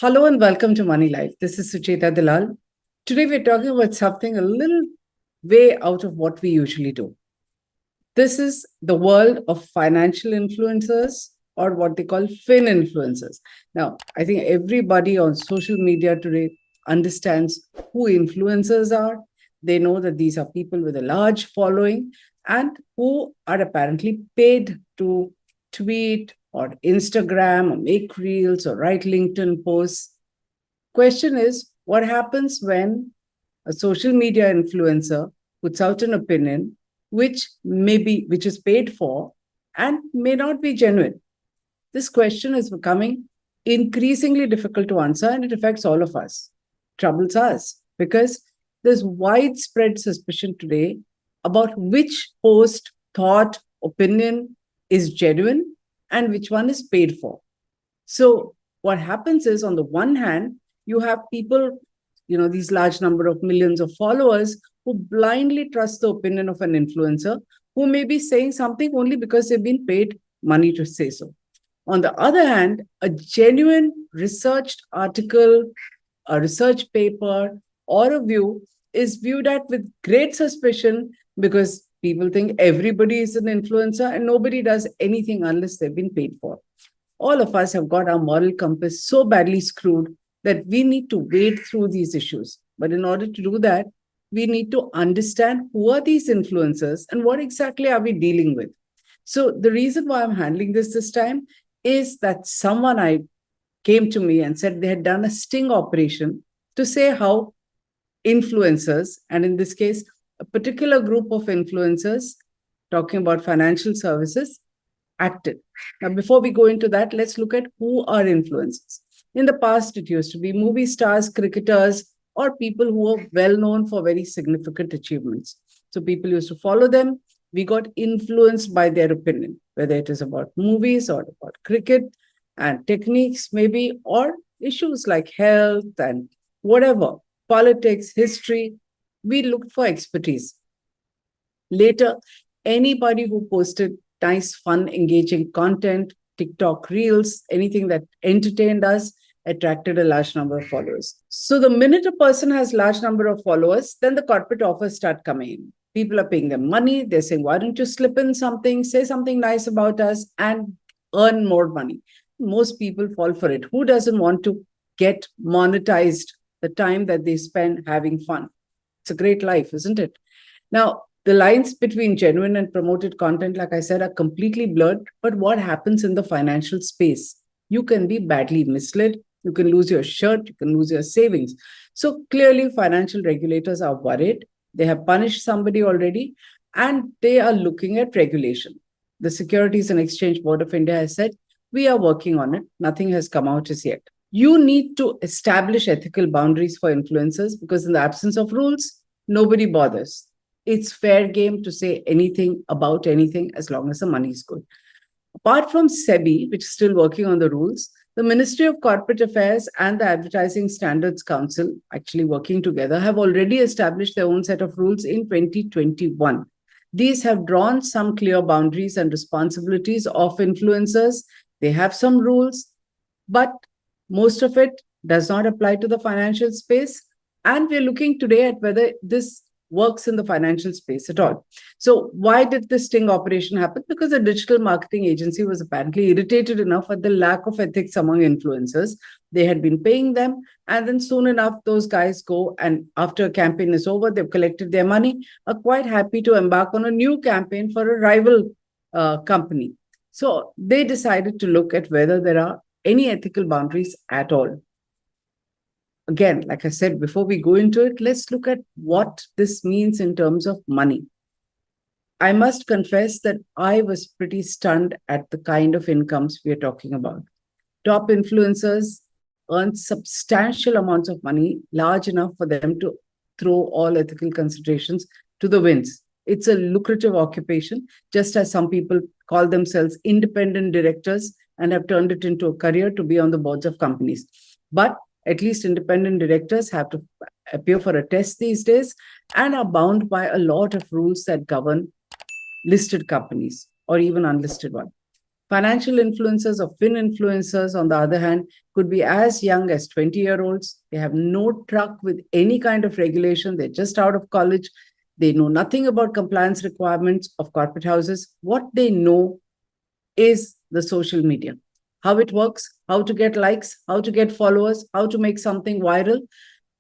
Hello and welcome to Moneylife. This is Sucheta Dalal. Today we're talking about something a little way out of what we usually do. This is the world of financial influencers or what they call fin influencers. Now, I think everybody on social media today understands who influencers are. They know that these are people with a large following and who are apparently paid to tweet or Instagram or make reels or write LinkedIn posts. Question is, what happens when a social media influencer puts out an opinion which is paid for and may not be genuine? This question is becoming increasingly difficult to answer, and it affects all of us, troubles us, because there's widespread suspicion today about which post, thought, opinion is genuine and which one is paid for. So what happens is, on the one hand, you have people, these large number of millions of followers who blindly trust the opinion of an influencer who may be saying something only because they've been paid money to say so. On the other hand, a genuine researched article, a research paper, or a view is viewed at with great suspicion because people think everybody is an influencer and nobody does anything unless they've been paid for. All of us have got our moral compass so badly screwed that we need to wade through these issues. But in order to do that, we need to understand who are these influencers and what exactly are we dealing with. So the reason why I'm handling this time is that someone I came to me and said they had done a sting operation to say how influencers, and in this case, a particular group of influencers talking about financial services, acted. Now, before we go into that, let's look at who are influencers. In the past, it used to be movie stars, cricketers, or people who were well known for very significant achievements. So people used to follow them. We got influenced by their opinion, whether it is about movies or about cricket and techniques, maybe, or issues like health and whatever, politics, history. We looked for expertise. Later, anybody who posted nice, fun, engaging content, TikTok reels, anything that entertained us, attracted a large number of followers. So the minute a person has large number of followers, then the corporate offers start coming in. People are paying them money. They're saying, why don't you slip in something, say something nice about us and earn more money? Most people fall for it. Who doesn't want to get monetized the time that they spend having fun? It's a great life, isn't it? Now, the lines between genuine and promoted content, like I said, are completely blurred. But what happens in the financial space? You can be badly misled. You can lose your shirt. You can lose your savings. So clearly, financial regulators are worried. They have punished somebody already, and they are looking at regulation. The Securities and Exchange Board of India has said, we are working on it. Nothing has come out as yet. You need to establish ethical boundaries for influencers because in the absence of rules, nobody bothers. It's fair game to say anything about anything as long as the money is good. Apart from SEBI, which is still working on the rules, the Ministry of Corporate Affairs and the Advertising Standards Council, actually working together, have already established their own set of rules in 2021. These have drawn some clear boundaries and responsibilities of influencers. They have some rules, but most of it does not apply to the financial space. And we're looking today at whether this works in the financial space at all. So why did this sting operation happen? Because the digital marketing agency was apparently irritated enough at the lack of ethics among influencers. They had been paying them, and then soon enough, those guys go, and after a campaign is over, they've collected their money, are quite happy to embark on a new campaign for a rival company. So they decided to look at whether there are any ethical boundaries at all. Again, like I said, before we go into it, let's look at what this means in terms of money. I must confess that I was pretty stunned at the kind of incomes we are talking about. Top influencers earn substantial amounts of money, large enough for them to throw all ethical considerations to the winds. It's a lucrative occupation, just as some people call themselves independent directors and have turned it into a career to be on the boards of companies. But at least independent directors have to appear for a test these days and are bound by a lot of rules that govern listed companies or even unlisted ones. Financial influencers or fin influencers, on the other hand, could be as young as 20-year-olds. They have no truck with any kind of regulation. They're just out of college. They know nothing about compliance requirements of corporate houses. What they know is the social media, how it works, how to get likes, how to get followers, how to make something viral.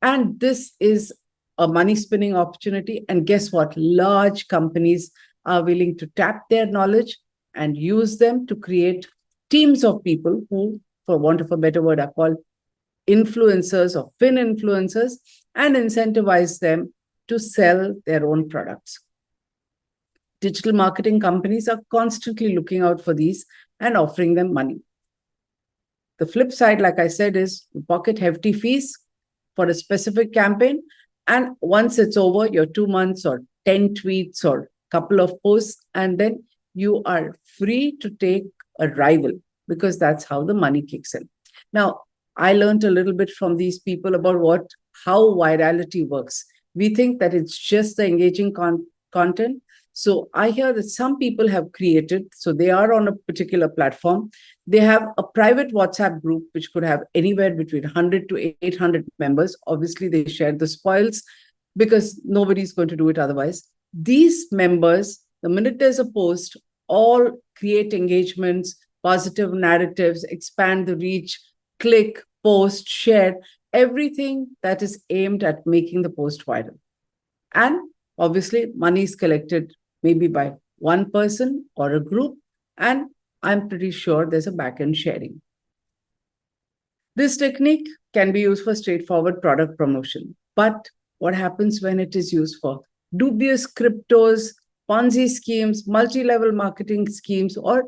And this is a money spinning opportunity. And guess what? Large companies are willing to tap their knowledge and use them to create teams of people who, for want of a better word, are called influencers or fin influencers, and incentivize them to sell their own products. Digital marketing companies are constantly looking out for these and offering them money. The flip side, like I said, is you pocket hefty fees for a specific campaign. And once it's over, your 2 months or 10 tweets or couple of posts, and then you are free to take a rival, because that's how the money kicks in. Now, I learned a little bit from these people about how virality works. We think that it's just the engaging content. So I hear that some people have created, so they are on a particular platform. They have a private WhatsApp group, which could have anywhere between 100 to 800 members. Obviously, they share the spoils because nobody's going to do it otherwise. These members, the minute there's a post, all create engagements, positive narratives, expand the reach, click, post, share, everything that is aimed at making the post viral. And obviously, money is collected maybe by one person or a group, and I'm pretty sure there's a back-end sharing. This technique can be used for straightforward product promotion. But what happens when it is used for dubious cryptos, Ponzi schemes, multi-level marketing schemes, or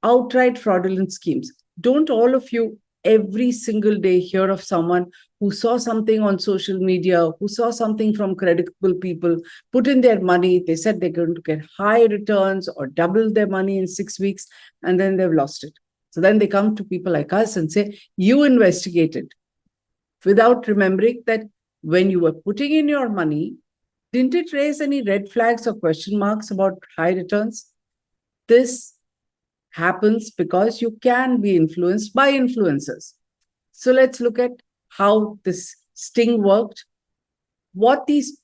outright fraudulent schemes? Don't all of you every single day hear of someone who saw something on social media, who saw something from credible people, put in their money, they said they're going to get high returns or double their money in 6 weeks, and then they've lost it. So then they come to people like us and say, you investigated, without remembering that when you were putting in your money, didn't it raise any red flags or question marks about high returns? This happens because you can be influenced by influencers. So let's look at how this sting worked. What this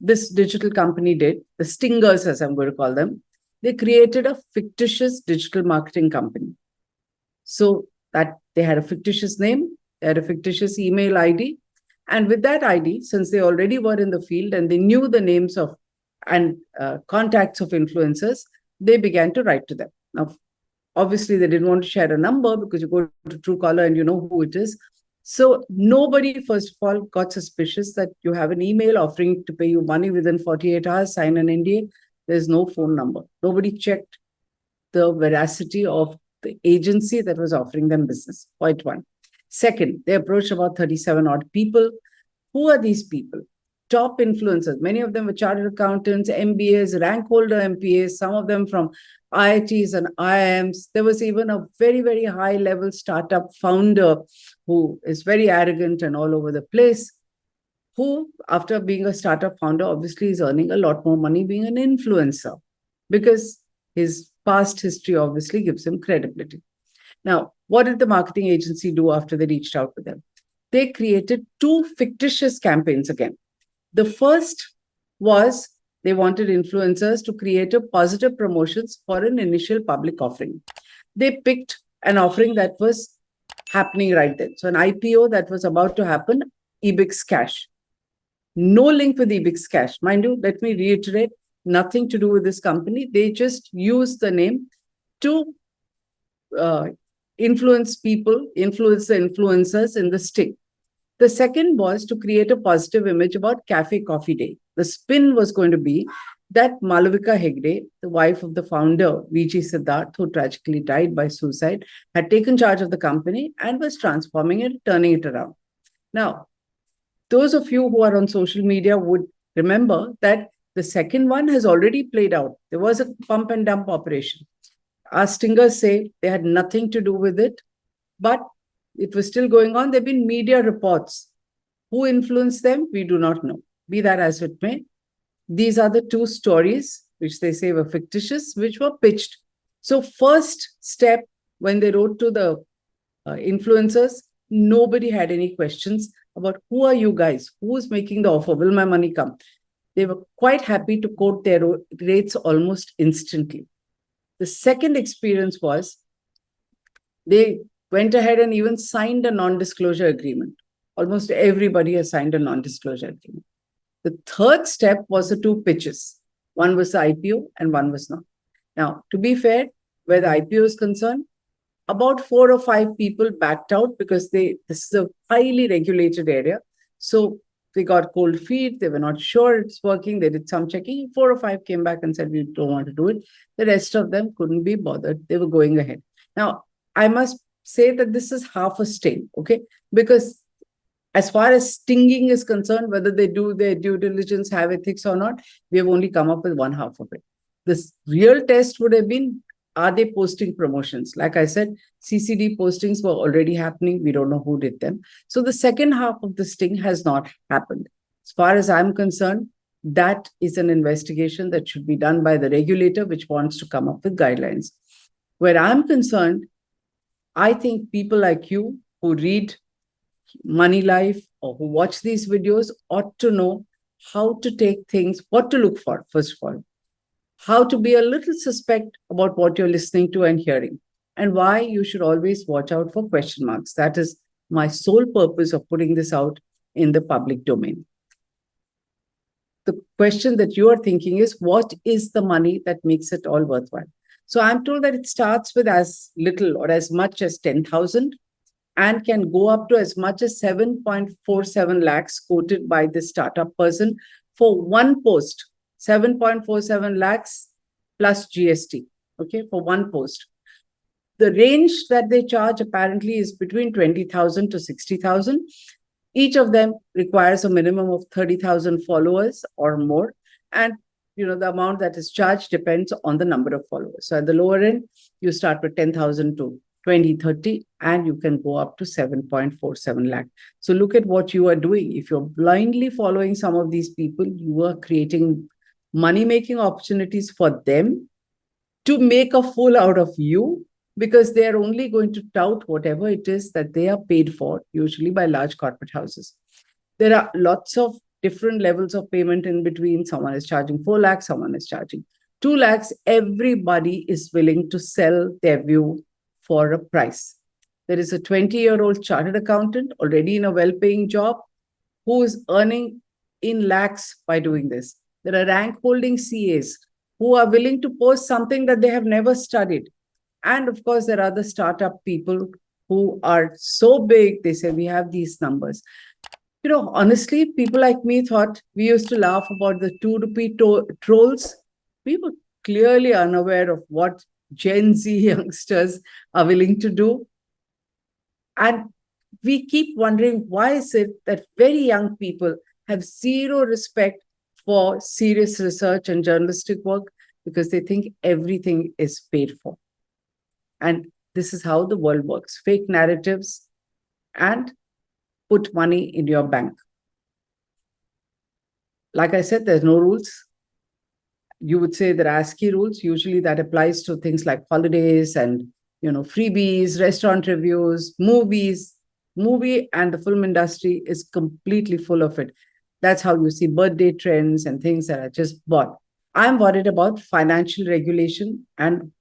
digital company did, the stingers, as I'm going to call them, they created a fictitious digital marketing company. So that they had a fictitious name, they had a fictitious email ID. And with that ID, since they already were in the field and they knew the names of and contacts of influencers, they began to write to them. Now, obviously, they didn't want to share a number because you go to Truecaller and you know who it is. So nobody, first of all, got suspicious that you have an email offering to pay you money within 48 hours, sign an NDA. There's no phone number. Nobody checked the veracity of the agency that was offering them business. Point one. Second, they approached about 37 odd people. Who are these people? Top influencers. Many of them were chartered accountants, MBAs, rank holder MPAs, some of them from IITs and IIMs. There was even a very, very high level startup founder who is very arrogant and all over the place, who, after being a startup founder, obviously is earning a lot more money being an influencer because his past history obviously gives him credibility. Now, what did the marketing agency do after they reached out to them? They created 2 fictitious campaigns again. The first was they wanted influencers to create a positive promotions for an initial public offering. They picked an offering that was happening right then. So an IPO that was about to happen, Ebix Cash. No link with Ebix Cash. Mind you, let me reiterate, nothing to do with this company. They just used the name to influence people, influence the influencers in the sting. The second was to create a positive image about Cafe Coffee Day. The spin was going to be that Malavika Hegde, the wife of the founder, VG Siddharth, who tragically died by suicide, had taken charge of the company and was transforming it, turning it around. Now, those of you who are on social media would remember that the second one has already played out. There was a pump and dump operation. Our stingers say they had nothing to do with it, but it was still going on. There have been media reports. Who influenced them? We do not know. Be that as it may. These are the 2 stories, which they say were fictitious, which were pitched. So first step, when they wrote to the influencers, nobody had any questions about who are you guys? Who's making the offer? Will my money come? They were quite happy to quote their rates almost instantly. The second experience was they went ahead and even signed a non-disclosure agreement. Almost everybody has signed a non-disclosure agreement. The third step was the two pitches. One was the IPO and one was not. Now, to be fair, where the IPO is concerned, about 4 or 5 people backed out because this is a highly regulated area. So they got cold feet. They were not sure it's working. They did some checking. 4 or 5 came back and said, we don't want to do it. The rest of them couldn't be bothered. They were going ahead. Now, I must say that this is half a sting, okay? Because as far as stinging is concerned, whether they do their due diligence, have ethics or not, we have only come up with one half of it. This real test would have been, are they posting promotions? Like I said, CCD postings were already happening. We don't know who did them. So the second half of the sting has not happened. As far as I'm concerned, that is an investigation that should be done by the regulator, which wants to come up with guidelines. Where I'm concerned, I think people like you who read Moneylife or who watch these videos ought to know how to take things, what to look for, first of all, how to be a little suspect about what you're listening to and hearing, and why you should always watch out for question marks. That is my sole purpose of putting this out in the public domain. The question that you are thinking is, what is the money that makes it all worthwhile? So I'm told that it starts with as little or as much as 10,000 and can go up to as much as 7.47 lakhs quoted by the startup person for one post. 7.47 lakhs plus GST, okay, for one post. The range that they charge apparently is between 20,000 to 60,000. Each of them requires a minimum of 30,000 followers or more. And the amount that is charged depends on the number of followers. So at the lower end, you start with 10,000 to 20, 30, and you can go up to 7.47 lakh. So look at what you are doing. If you're blindly following some of these people, you are creating money-making opportunities for them to make a fool out of you, because they are only going to tout whatever it is that they are paid for, usually by large corporate houses. There are lots of different levels of payment in between. Someone is charging 4 lakhs, someone is charging 2 lakhs. Everybody is willing to sell their view for a price. There is a 20-year-old chartered accountant already in a well-paying job who is earning in lakhs by doing this. There are rank-holding CAs who are willing to post something that they have never studied. And of course, there are the startup people who are so big, they say, we have these numbers. Honestly, people like me thought we used to laugh about the 2 rupee trolls. We were clearly unaware of what Gen Z youngsters are willing to do. And we keep wondering, why is it that very young people have zero respect for serious research and journalistic work? Because they think everything is paid for. And this is how the world works. Fake narratives and put money in your bank. Like I said, there's no rules. You would say there are ASCII rules. Usually that applies to things like holidays and, freebies, restaurant reviews, movies. Movie and the film industry is completely full of it. That's how you see birthday trends and things that are just bought. I'm worried about financial regulation and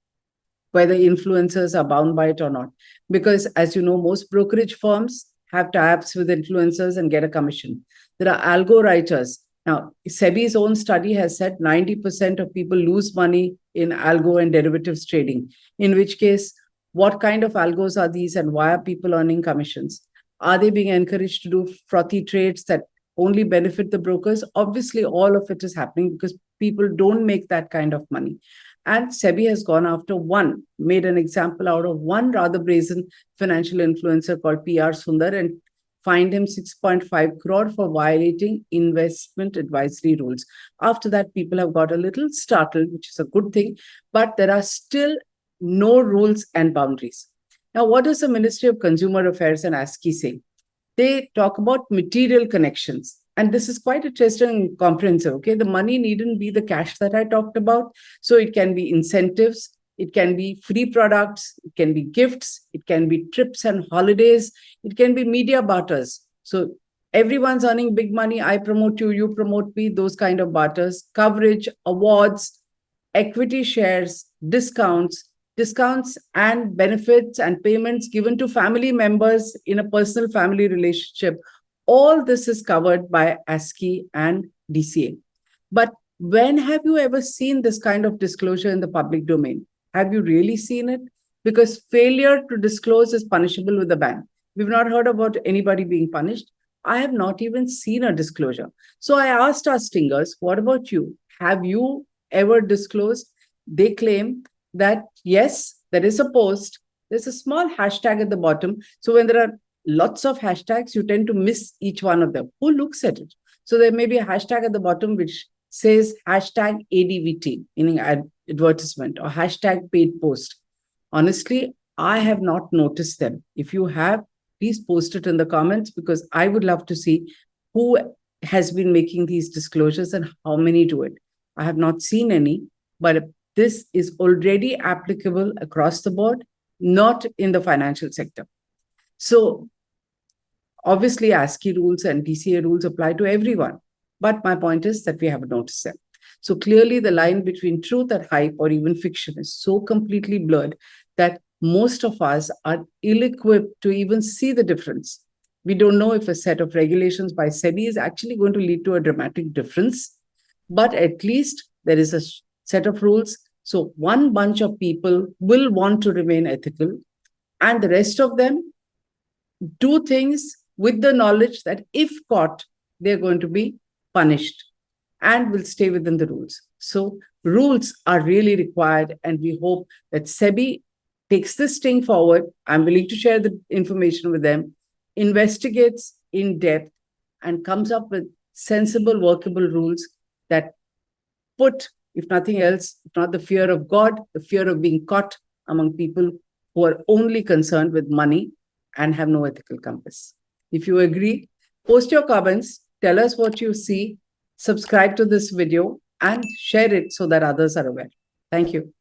whether influencers are bound by it or not. Because as you know, most brokerage firms have tie-ups with influencers and get a commission. There are algo writers. Now, SEBI's own study has said 90% of people lose money in algo and derivatives trading, in which case, what kind of algos are these and why are people earning commissions? Are they being encouraged to do frothy trades that only benefit the brokers? Obviously, all of it is happening because people don't make that kind of money. And SEBI has gone after made an example out of one rather brazen financial influencer called PR Sundar and fined him 6.5 crore for violating investment advisory rules. After that, people have got a little startled, which is a good thing, but there are still no rules and boundaries. Now, what does the Ministry of Consumer Affairs and ASCII say? They talk about material connections. And this is quite interesting and comprehensive. Okay, the money needn't be the cash that I talked about. So it can be incentives, it can be free products, it can be gifts, it can be trips and holidays, it can be media barters. So everyone's earning big money. I promote you, you promote me, those kind of barters, coverage, awards, equity shares, discounts and benefits and payments given to family members in a personal family relationship. All this is covered by ASCII and DCA. But when have you ever seen this kind of disclosure in the public domain? Have you really seen it? Because failure to disclose is punishable with a ban. We've not heard about anybody being punished. I have not even seen a disclosure. So I asked our stingers, what about you? Have you ever disclosed? They claim that, yes, there is a post. There's a small hashtag at the bottom. So when there are lots of hashtags, you tend to miss each one of them. Who looks at it? So there may be a hashtag at the bottom which says hashtag ADVT, meaning advertisement, or hashtag paid post. Honestly, I have not noticed them. If you have, please post it in the comments, because I would love to see who has been making these disclosures and how many do it. I have not seen any, but this is already applicable across the board, not in the financial sector. So obviously, ASCII rules and DCA rules apply to everyone. But my point is that we haven't noticed them. So clearly, the line between truth and hype or even fiction is so completely blurred that most of us are ill-equipped to even see the difference. We don't know if a set of regulations by SEBI is actually going to lead to a dramatic difference, but at least there is a set of rules. So one bunch of people will want to remain ethical, and the rest of them do things with the knowledge that if caught, they're going to be punished and will stay within the rules. So rules are really required, and we hope that SEBI takes this thing forward. I'm willing to share the information with them, investigates in depth, and comes up with sensible, workable rules that put, if nothing else, if not the fear of God, the fear of being caught among people who are only concerned with money and have no ethical compass. If you agree, post your comments, tell us what you see, subscribe to this video, and share it so that others are aware. Thank you.